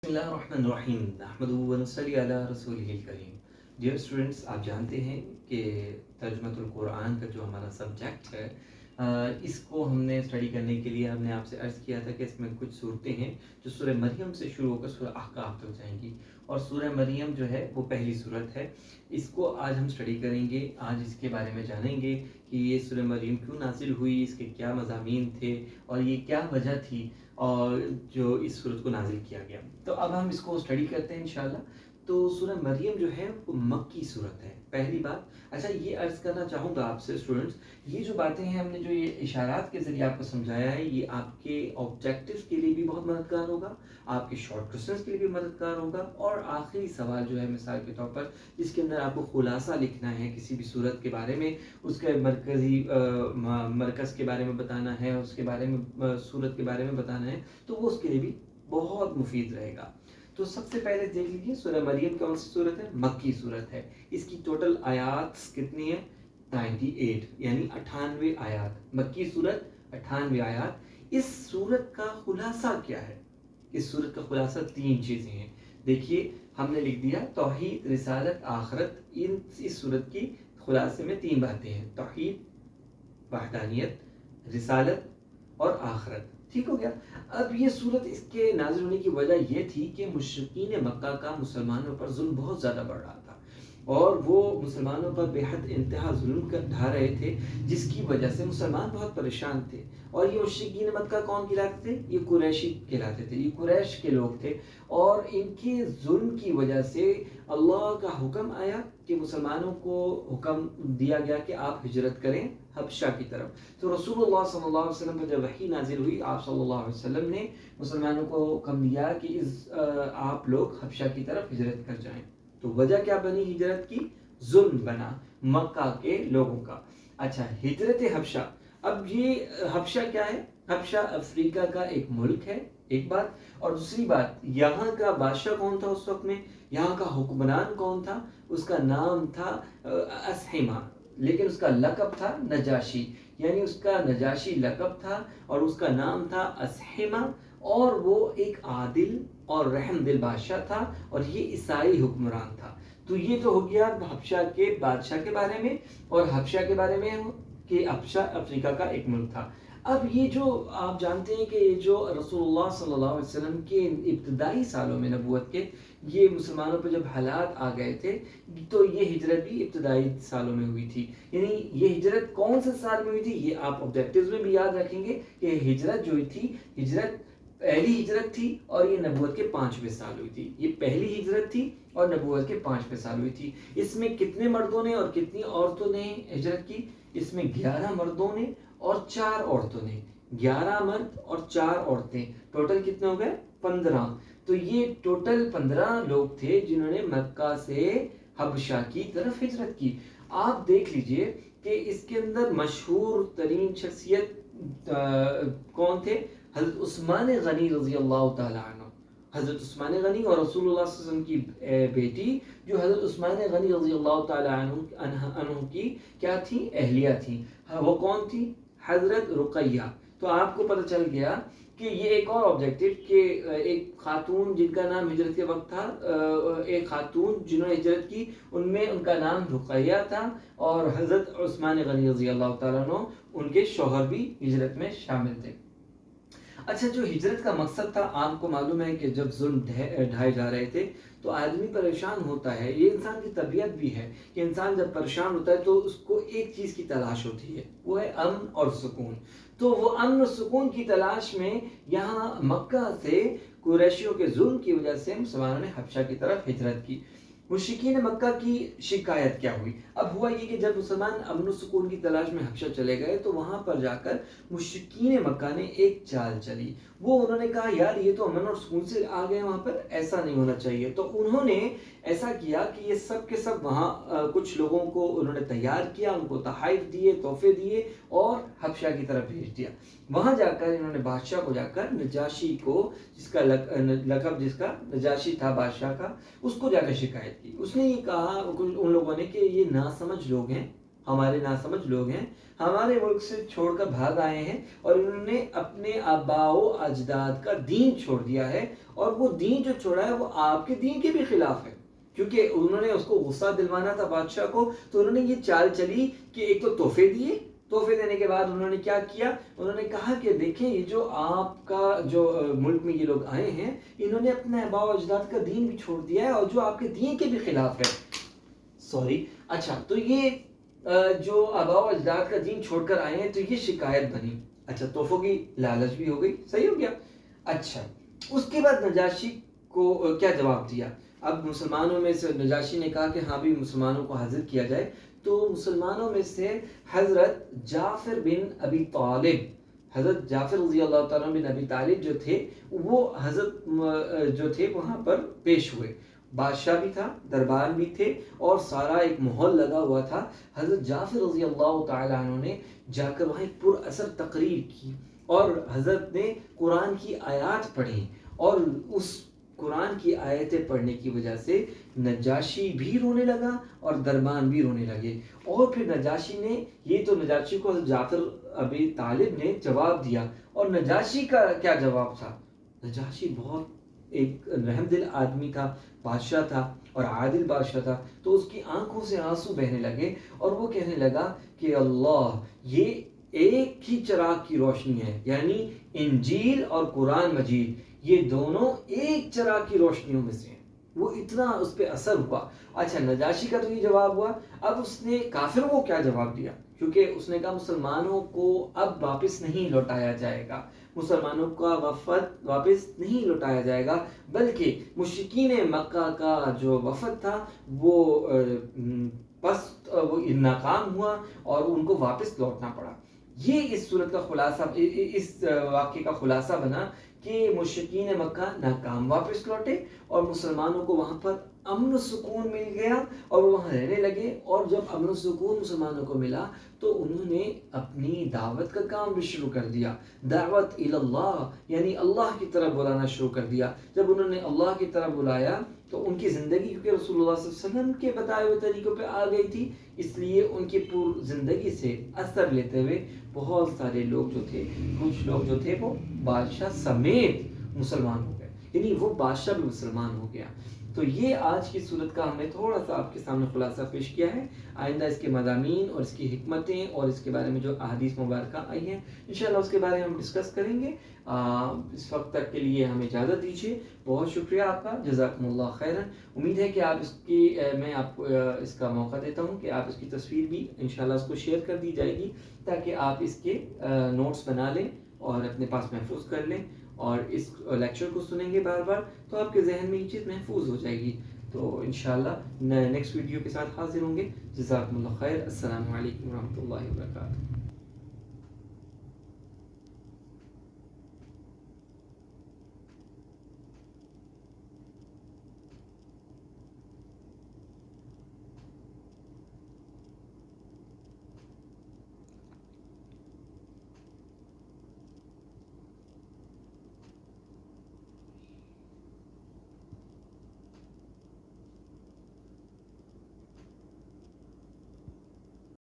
बिस्मिल्लाहिर्रहमानिर्रहीम नहमदुहु व नसल्ली अला रसूलिहिल करीम। डियर स्टूडेंट्स, आप जानते हैं कि तर्जुमतुल कुरान का जो हमारा सब्जेक्ट है, इसको हमने स्टडी करने के लिए हमने आपसे अर्ज़ किया था कि इसमें कुछ सूरतें हैं जो सूरह मरियम से शुरू होकर सूरह अहकाफ तक जाएंगी, और सूरह मरियम जो है वो पहली सूरत है। इसको आज हम स्टडी करेंगे। आज इसके बारे में जानेंगे कि ये सूरह मरियम क्यों नाजिल हुई, इसके क्या मज़ामीन थे और ये क्या वजह थी और जो इस सूरत को नाजिल किया गया। तो अब हम इसको स्टडी करते हैं इंशाल्लाह। तो सूरह मरियम जो है वो मक्की सूरत है, पहली बात। अच्छा, ये अर्ज़ करना चाहूँगा आपसे स्टूडेंट्स, ये जो बातें हैं हमने जो ये इशारात के ज़रिए आपको समझाया है, ये आपके ऑब्जेक्टिव्स के लिए भी बहुत मददगार होगा, आपके शॉर्ट क्वेश्चंस के लिए भी मददगार होगा, और आखिरी सवाल जो है मिसाल के तौर पर जिसके अंदर आपको खुलासा लिखना है किसी भी सूरत के बारे में, उसके मरकज़ी मरकज़ के बारे में बताना है, उसके बारे में सूरत के बारे में बताना है, तो वो उसके लिए भी बहुत मुफीद रहेगा। तो सबसे पहले देख लीजिए सूरह मरियम कौन सी सूरत है, मक्की सूरत है। इसकी टोटल आयात कितनी है, 98, यानी 98 आयात। मक्की सूरत 98 आयात। इस सूरत का खुलासा क्या है? इस सूरत का खुलासा 3 चीज़ें हैं। देखिए, हमने लिख दिया तौहीद, रिसालत, आखरत। इस सूरत की खुलासे में 3 बातें हैं, तौहीद, वहदानियत, रिसालत और आखरत। ठीक हो गया। अब ये सूरत इसके नाज़िल होने की वजह ये थी कि मुशरिकीन मक्का का मुसलमानों पर जुल्म बहुत ज़्यादा बढ़ रहा था, और वो मुसलमानों पर बेहद इंतहा जुल्म कर ढा रहे थे, जिसकी वजह से मुसलमान बहुत परेशान थे। और ये मुशरिकीन मक्का कौन कहलाते थे? ये कुरैशी कहलाते थे, ये कुरैश के लोग थे। और इनके जुल्म की वजह से अल्लाह का हुक्म आया कि मुसलमानों को हुक्म दिया गया कि आप हिजरत करें हबशा की तरफ। तो रसूलुल्लाह सल्लल्लाहु अलैहि वसल्लम पर जब वही नाजिल हुई, आप सल्लल्लाहु अलैहि वसल्लम ने मुसलमानों को हुक्म दिया कि आप लोग हबशा की तरफ हिजरत कर जाएं। तो वजह क्या बनी हिजरत की? जुल्म बना मक्का के लोगों का। अच्छा, हिजरत हबशा। अब ये हबशा क्या है? हबशा अफ्रीका का एक मुल्क है, एक बात। और दूसरी बात, यहाँ का बादशाह कौन था उस वक्त में, यहाँ का हुक्मरान कौन था? उसका नाम था असहिमा, लेकिन उसका लक़ब था नजाशी, यानी उसका नजाशी लक़ब था और उसका नाम था असहिमा। और वो एक आदिल और रहम दिल बादशाह था, और ये ईसाई हुक्मरान था। तो ये तो हो गया हबशा के बादशाह के बारे में, और हबशा के बारे में कि हबशा अफ्रीका का एक मुल्क था। अब ये जो आप जानते हैं कि ये जो रसूलुल्लाह सल्लल्लाहु अलैहि वसल्लम के इब्तदाई सालों में नबूवत के ये मुसलमानों पर जब हालात आ गए थे, तो ये हिजरत भी इब्तदाई सालों में हुई थी। यानी ये हिजरत कौन से साल में हुई थी, ये आप ऑब्जेक्टिव्स में भी याद रखेंगे कि हिजरत जो हुई थी, हिजरत पहली हिजरत थी और ये नबूवत के 5वें साल हुई थी। ये पहली हिजरत थी और नबूवत के 5वें साल हुई थी। इसमें कितने मर्दों ने और कितनी औरतों ने हिजरत की? इसमें 11 मर्दों ने और 4 औरतों ने। 11 मर्द और 4 औरतें, टोटल कितने हो गए? 15। तो ये टोटल 15 लोग थे जिन्होंने मक्का से हबशा की तरफ हिजरत की। आप देख लीजिए कि इसके अंदर मशहूर तरीन शख्सियत कौन थे? हज़रत उस्मान गनी रज़ी अल्लाह ताला अन्हु। हज़रत उस्मान गनी और रसूलुल्लाह सल्लल्लाहु अलैहि वसल्लम की बेटी जो हज़रत उस्मान गनी रज़ी अल्लाह ताला अन्हु की क्या थी? अहलिया थी। वो कौन थी? हज़रत रुक़ैया। तो आपको पता चल गया कि ये एक और ऑब्जेक्टिव कि एक खातून जिनका नाम हिजरत के वक्त था, एक खातून जिन्होंने हिजरत की, उनमें उनका नाम रुक़ैया था, और हज़रत उस्मान गनी रज़ी अल्लाह ताला अन्हु उनके शौहर भी हिजरत में शामिल थे। अच्छा, जो हिजरत का मकसद था, आपको मालूम है कि जब जुल्म ढाए जा रहे थे तो आदमी परेशान होता है। ये इंसान की तबीयत भी है कि इंसान जब परेशान होता है तो उसको एक चीज़ की तलाश होती है, वो है अमन और सुकून। तो वो अमन और सुकून की तलाश में यहाँ मक्का से कुरैशियों के जुल्म की वजह से मुसलमानों ने हबशा की तरफ हिजरत की। मुशरिकीन मक्का की शिकायत क्या हुई? अब हुआ ये कि जब मुसलमान अमन सुकून की तलाश में हबशा चले गए तो वहाँ पर जाकर मुशरिकीन मक्का ने एक चाल चली। वो उन्होंने कहा, यार ये तो अमन और सुकून से आ गए वहाँ पर, ऐसा नहीं होना चाहिए। तो उन्होंने ऐसा किया कि ये सब के सब वहाँ कुछ लोगों को उन्होंने तैयार किया, उनको तोहफ़े दिए, तोहफे दिए और हबशा की तरफ भेज दिया। वहाँ जाकर इन्होंने बादशाह को जाकर नजाशी को, जिसका लक़ब जिसका नजाशी था बादशाह का, उसको जाकर शिकायत की। उसने ये कहा उन लोगों ने कि ये नासमझ लोग हैं, हमारे नासमझ लोग हैं, हमारे मुल्क से छोड़कर भाग आए हैं और इन्होंने अपने आबाओ अजदाद का दीन छोड़ दिया है اور وہ دین جو چھوڑا ہے وہ آپ کے دین کے بھی خلاف ہے، کیونکہ انہوں نے اس کو غصہ دلوانا تھا بادشاہ کو، تو انہوں نے یہ چال چلی کہ ایک تو تحفے دیے، تحفے دینے کے بعد انہوں نے کیا کیا، انہوں نے کہا کہ دیکھیں یہ جو آپ کا جو ملک میں یہ لوگ آئے ہیں انہوں نے اپنے آباء و اجداد کا دین بھی چھوڑ دیا ہے اور جو آپ کے دین کے بھی خلاف ہے. سوری، اچھا تو یہ جو آباء و اجداد کا دین چھوڑ کر آئے ہیں تو یہ شکایت بنی. اچھا تحفوں کی لالچ بھی ہو گئی، صحیح ہو گیا. اچھا اس کے بعد نجاشی کو کیا جواب دیا؟ اب مسلمانوں میں سے نجاشی نے کہا کہ ہاں بھی مسلمانوں کو حاضر کیا جائے، تو مسلمانوں میں سے حضرت جعفر بن ابی طالب، حضرت جعفر رضی اللہ تعالیٰ بن ابی طالب جو تھے وہ حضرت جو تھے وہاں پر پیش ہوئے. بادشاہ بھی تھا، دربار بھی تھے اور سارا ایک ماحول لگا ہوا تھا. حضرت جعفر رضی اللہ تعالیٰ عنہ نے جا کر وہاں ایک پر اثر تقریر کی اور حضرت نے قرآن کی آیات پڑھی، اور اس قرآن کی آیتیں پڑھنے کی وجہ سے نجاشی بھی رونے لگا اور دربان بھی رونے لگے. اور پھر نجاشی نے، یہ تو نجاشی کو جعفر ابی طالب نے جواب دیا، اور نجاشی کا کیا جواب تھا؟ نجاشی بہت ایک رحم دل آدمی تھا، بادشاہ تھا اور عادل بادشاہ تھا، تو اس کی آنکھوں سے آنسو بہنے لگے اور وہ کہنے لگا کہ اللہ، یہ ایک ہی چراغ کی روشنی ہے، یعنی انجیل اور قرآن مجید یہ دونوں ایک چراغ کی روشنیوں میں سے ہیں. وہ اتنا اس پہ اثر ہوا. اچھا نجاشی کا تو یہ جواب ہوا. اب اس نے کافروں کو کیا جواب دیا؟ کیونکہ اس نے کہا مسلمانوں کو اب واپس نہیں لوٹایا جائے گا، مسلمانوں کا وفد واپس نہیں لوٹایا جائے گا، بلکہ مشرکین مکہ کا جو وفد تھا وہ وہ ناکام ہوا اور ان کو واپس لوٹنا پڑا. یہ اس صورت کا خلاصہ، اس واقعے کا خلاصہ بنا کہ مشرکین مکہ ناکام واپس لوٹے اور مسلمانوں کو وہاں پر امن و سکون مل گیا اور وہ وہاں رہنے لگے. اور جب امن و سکون مسلمانوں کو ملا تو انہوں نے اپنی دعوت کا کام بھی شروع کر دیا، دعوت اللہ، یعنی اللہ کی طرف بلانا شروع کر دیا. جب انہوں نے اللہ کی طرف بلایا تو ان کی زندگی، کیونکہ رسول اللہ صلی اللہ علیہ وسلم کے بتائے ہوئے طریقوں پہ آ گئی تھی، اس لیے ان کی پور زندگی سے اثر لیتے ہوئے بہت سارے لوگ جو تھے، کچھ لوگ جو تھے وہ بادشاہ سمیت مسلمان ہو گئے، یعنی وہ بادشاہ بھی مسلمان ہو گیا. تو یہ آج کی صورت کا ہم نے تھوڑا سا آپ کے سامنے خلاصہ پیش کیا ہے. آئندہ اس کے مضامین اور اس کی حکمتیں اور اس کے بارے میں جو احادیث مبارکہ آئی ہیں انشاءاللہ اس کے بارے میں ہم ڈسکس کریں گے. اس وقت تک کے لیے ہمیں اجازت دیجیے. بہت شکریہ آپ کا، جزاکم اللہ خیرا. امید ہے کہ آپ اس کی میں آپ کو اس کا موقع دیتا ہوں کہ آپ اس کی تصویر بھی انشاءاللہ اس کو شیئر کر دی جائے گی تاکہ آپ اس کے نوٹس بنا لیں اور اپنے پاس محفوظ کر لیں، اور اس لیکچر کو سنیں گے بار بار تو آپ کے ذہن میں یہ چیز محفوظ ہو جائے گی. تو انشاءاللہ نیکسٹ ویڈیو کے ساتھ حاضر ہوں گے. جزاکم اللہ خیر. السلام علیکم ورحمۃ اللہ وبرکاتہ.